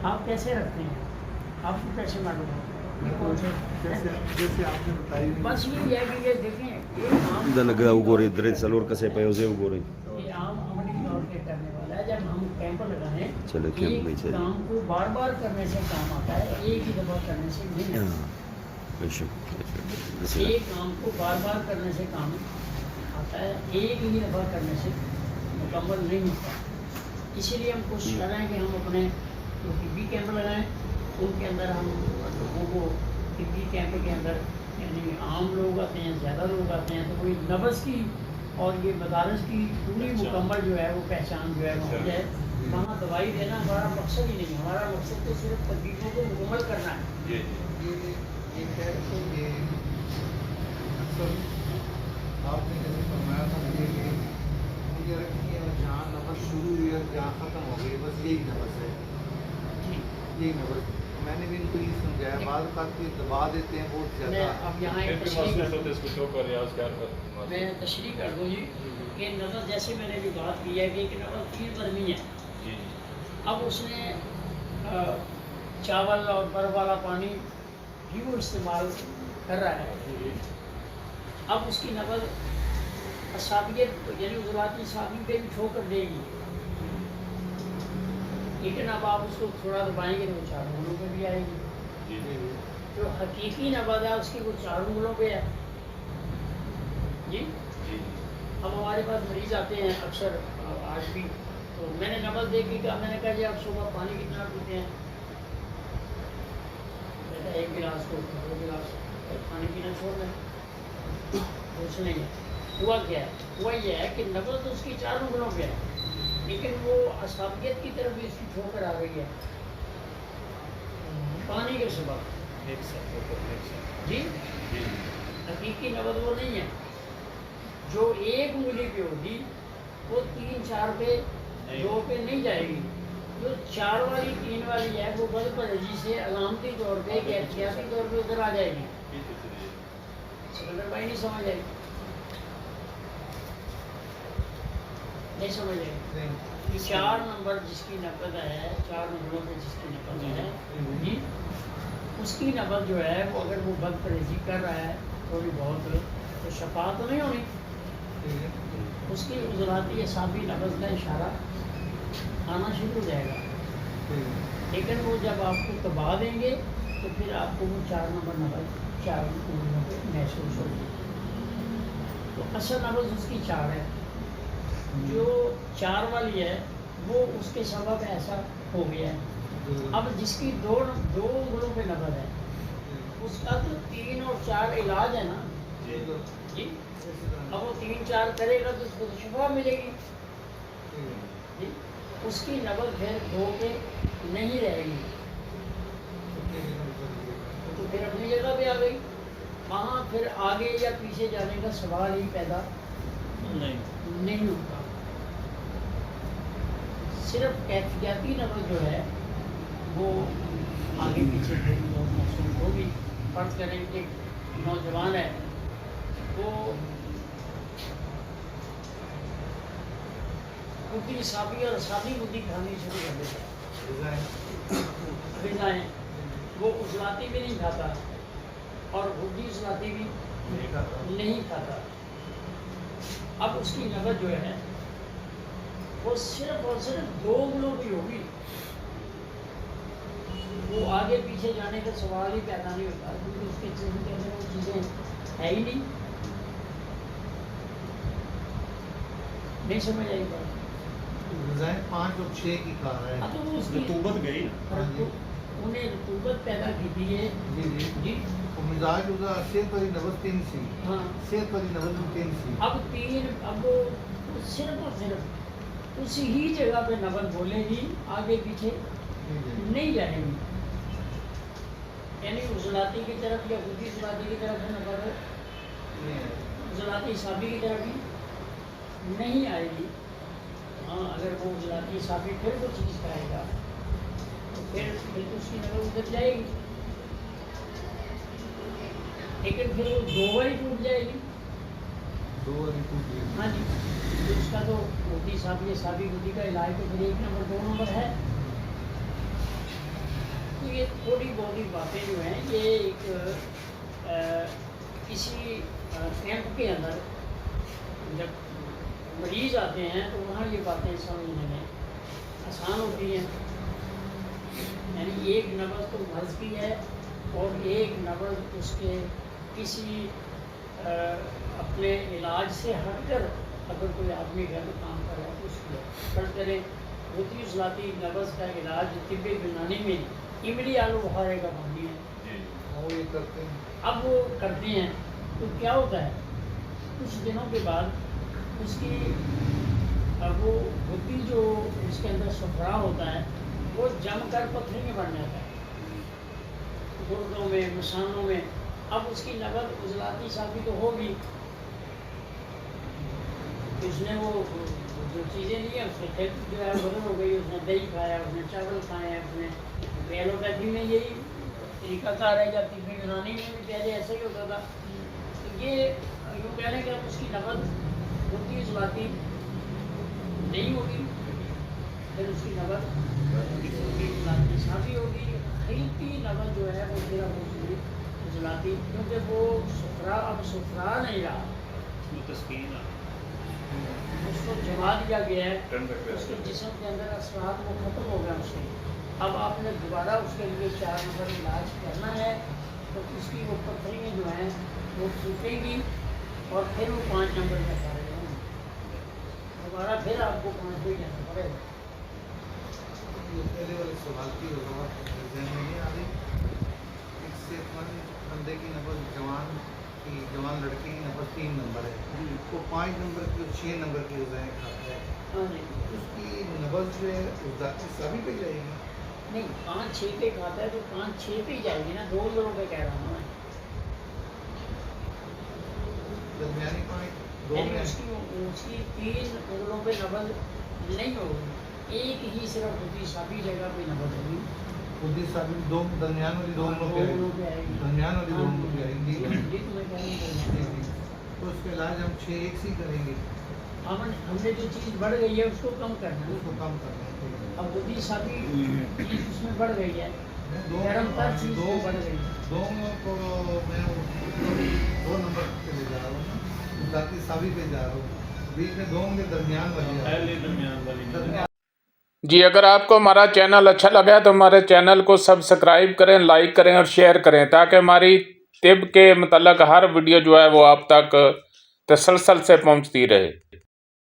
آپ کیسے رکھتے ہیں؟ آپ کو کیسے معلوم ہوتا جیسے آپ نے بتائی بس یہ ہے کہ یہ دیکھیں یہ عام لگا وګورئ درې څلور کسې په یو ځای وګورئ یہ عام عملی طور پہ کرنے والا ہے. جب ہم کیمپ لگائیں چلو کیمپ ایک میں چلیے. کام کو بار بار کرنے سے کام آتا ہے, ایک ہی دفعہ کرنے سے نہیں آتا. ایک کام کو بار بار کرنے سے کام آتا ہے, ایک ہی دفعہ کرنے سے مکمل نہیں ہوتا. اسی لیے ہم کوشش کر رہے ہیں کہ ہم اپنے جو طبی کیمپ لگائیں ان کے اندر ہم لوگوں کو طبی کیمپ کے اندر یعنی عام لوگ آتے ہیں, زیادہ لوگ آتے ہیں, تو کوئی نبض کی اور یہ مدارس کی پوری مکمل جو ہے وہ پہچان جو ہے وہ ہو جائے. وہاں دوائی دینا ہمارا مقصد ہی نہیں, ہمارا مقصد تو صرف تربیتوں کو مکمل کرنا ہے. آپ نے جیسے فرمایا تھا مجھے کہ مجھے رکھنی ہے جہاں نفس شروع ہوئی اور جہاں ختم ہو گئی بس یہی نفس ہے, یہی نفس. میں نے بھی ان کو یہ سمجھایا بعض اوقات کے دبا دیتے ہیں بہت میں زیادہ. اب یہاں ایک میں تشریح کر دوں جی کہ نظر جیسے میں نے بھی بات کی ہے کہ ایک نظر 3 برمی ہے. اب اس نے چاول اور برف والا پانی بھی وہ استعمال کر رہا ہے. اب اس کی نبض اصابیت یعنی عضلاتی اصابی پہ بھی ٹھوکر دے گی, لیکن اب آپ اس کو تھوڑا دبائیں گے تو وہ 4 انگلوں پہ بھی آئے گی. جو حقیقی نبض ہے اس کی وہ 4 انگلوں پہ ہے جی. اب ہمارے پاس مریض آتے ہیں اکثر آج بھی, تو میں نے نبض دیکھ کے کہا, میں نے کہا جی آپ صبح پانی کتنا پیتے ہیں؟ کہتا ہے 1 گلاس کو 2 گلاس پانی پینا چھوڑ دیں. کچھ نہیں ہے. ہوا کیا ہے؟ ہوا یہ ہے کہ نبض تو اس کی 4 انگلوں پہ ہے, لیکن وہ اصابیت کی طرف بھی اس کی ٹھوکر آ گئی ہے پانی کے سبب. جی حقیقی نبض وہ نہیں ہے. جو 1 انگلی پہ ہوگی وہ 3 4 پہ 2 پہ نہیں جائے گی. جو 4 والی 3 والی ہے وہ بد پرہیزی سے علامتی طور پہ احتیاطی طور پہ ادھر آ جائے گی. سکندر بھائی نہیں سمجھ آئی؟ نہیں سمجھ آئی. 4 نمبر جس کی نبض ہے, 4 نمبروں پہ جس کی نبض ہے جی, اس کی نبض جو ہے وہ اگر وہ بد پرہیزی کر رہا ہے تھوڑی بہت تو شفا تو نہیں ہونی. اس کی عضلاتی اعصابی نبض کا اشارہ آنا شروع ہو جائے گا, لیکن وہ جب آپ کو دبا دیں گے تو پھر آپ کو وہ 4 نمبر نبض 4 انگلیوں پہ محسوس ہوگی. تو اصل نبض اس کی 4 ہے. جو 4 والی ہے وہ اس کے سبب ایسا ہو گیا ہے. اب جس کی 2 انگلوں پہ نبض ہے اس کا تو 3 اور 4 علاج ہے نا جی. اب وہ 3 4 کرے گا تو اس کو شفا ملے گی جی. اس کی نبض پھر 2 پہ نہیں رہے گی تو پھر اپنی جگہ پہ آ گئی. وہاں پھر آگے یا پیچھے جانے کا سوال ہی پیدا نہیں ہوتا. صرف احتیاطی نبض جو ہے وہ آگے پیچھے تھوڑی بہت محسوس ہوگی. فرض کریں کہ نوجوان ہے وہ بدھی اعصابی اور اعصابی بدھی کھانی شروع کر دیتا ہے. غذائیں وہ عضلاتی بھی نہیں کھاتا اور بدھی عضلاتی بھی نہیں کھاتا. اب اس کی نبض جو ہے وہ صرف اور صرف 2 انگلوں کی ہوگی. وہ آگے پیچھے جانے کا سوال ہی پیدا نہیں ہوتا کیونکہ اس کے جسم کے اندر وہ چیزیں ہے ہی نہیں. نہیں سمجھ آئی بات؟ 5 اور 6 کی کہا ہے. تو اس کی رطوبت گئی انہیں رطوبت پیدا کی تھی ہے جی. مزاج ہوگا صحت والی نبض 3 سی. ہاں صحت والی نبض 3 سی. اب 3 اب وہ صرف اور صرف اسی ہی جگہ پہ نبض بولے گی, آگے پیچھے نہیں جائے گی. یعنی عضلاتی کی طرف یا بدھی عضلاتی کی طرف نبض عضلاتی اعصابی کی طرف بھی نہیں آئے گی. ہاں اگر وہ عضلاتی اعصابی پھر وہ چیز کرے گا تو پھر تو اس کی نبض ادھر جائے گی, لیکن پھر وہ 2 بار ہی ٹوٹ جائے گی. 2 والی ٹوٹ گئی. ہاں جی. اس کا تو بدھی اعصابی بدھی کا علاج تو پھر 1 نمبر 2 نمبر ہے. یہ تھوڑی بہت ہی باتیں جو ہیں یہ ایک کسی کیمپ کے اندر جب مریض آتے ہیں تو وہاں یہ باتیں سمجھنے میں آسان ہوتی ہیں. یعنی ایک نبض تو مرض کی ہے اور ایک نبض اس کے کسی اپنے علاج سے ہٹ کر اگر کوئی آدمی گھر میں کام کر رہا ہے تو اس کو فرض کریں غدی عضلاتی نبض کا علاج طب یونانی میں املی آلو بخارے کا پانی ہے. وہ یہ کرتے ہیں. اب وہ کرتے ہیں تو کیا ہوتا ہے کچھ دنوں کے بعد اس کی وہ غدی جو اس کے اندر صفرا ہوتا ہے وہ جم کر پتھری میں بن جاتا ہے گردوں میں مثانوں میں. اب اس کی نبض عضلاتی صافی تو ہوگی, اس نے وہ جو چیزیں لی ہیں اس نے کھیل جو ہے بدل ہو گئی, اس نے دہی کھایا, اس نے چاول کھائے ہیں, اس نے ایلوپیتھی میں یہی طریقہ کار ہے, یا طب یونانی میں بھی پہلے ایسا ہی ہوتا تھا. تو یہ یوں کہہ رہے ہیں کہ اب اس کی نبض غدی عضلاتی نہیں ہوگی, پھر اس کی نبض عضلاتی صافی ہوگی. خلقی نبض جو ہے وہ صرف ہوگی عضلاتی, کیونکہ وہ صفرا اب صفرا نہیں رہا, اس کو جما دیا گیا ہے, اس کے جسم کے اندر اثرات وہ ختم ہو گیا اس کے. اب آپ نے دوبارہ اس کے لیے 4 نمبر علاج کرنا ہے تو اس کی وہ پتھریاں جو ہیں وہ ٹوٹیں گی اور پھر وہ 5 نمبر میں کھا رہے ہیں, دوبارہ پھر آپ کو 5 پہ جانا پڑے گا. یہ پہلے والے سوال کی ہوگا ذہن میں نہیں آ رہی. ایک صحت مند بندے کی نبض جوان لڑکے کی نبض 3 نمبر ہے, وہ 5 نمبر کی اور 6 نمبر کی غذائیں کھاتا ہے, اس کی نبض جو ہے اس ذاتی سبھی پہ جائے گی. نہیں 5-6 پہ کھاتا ہے تو 5-6 پہ ہی جائے گی نا, 2 زوروں پہ کہہ رہا ہوں میں. درمیانی پوائنٹ 2 میں اس کی 3 انگلوں پہ نبض نہیں ہوگی, ایک ہی صرف غدی صافی جگہ پہ نبض ہوگی. خود ہی ثابت 2 درمیان والی 2 انگلوں پہ آئے گی, درمیان والی 2 انگلوں پہ آئیں گی. تو اس کا علاج ہم 6 ایک سے کریں گے. ہم نے جو چیز بڑھ گئی ہے اس کو کم کرنا ہے, اس کو کم کرنا ہے. اب غدی صافی چیز اس میں بڑھ گئی ہے, گرم تر چیز وہ بڑھ گئی ہے. 2 کو میں 2 نمبر پہ لے جا رہا ہوں نا, ذاتی سبھی پہ جا رہا ہوں, بیچ میں 2 کے درمیان والی. جی اگر آپ کو ہمارا چینل اچھا لگا تو ہمارے چینل کو سبسکرائب کریں, لائک کریں اور شیئر کریں, تاکہ ہماری طب کے متعلق ہر ویڈیو جو ہے وہ آپ تک تسلسل سے پہنچتی رہے.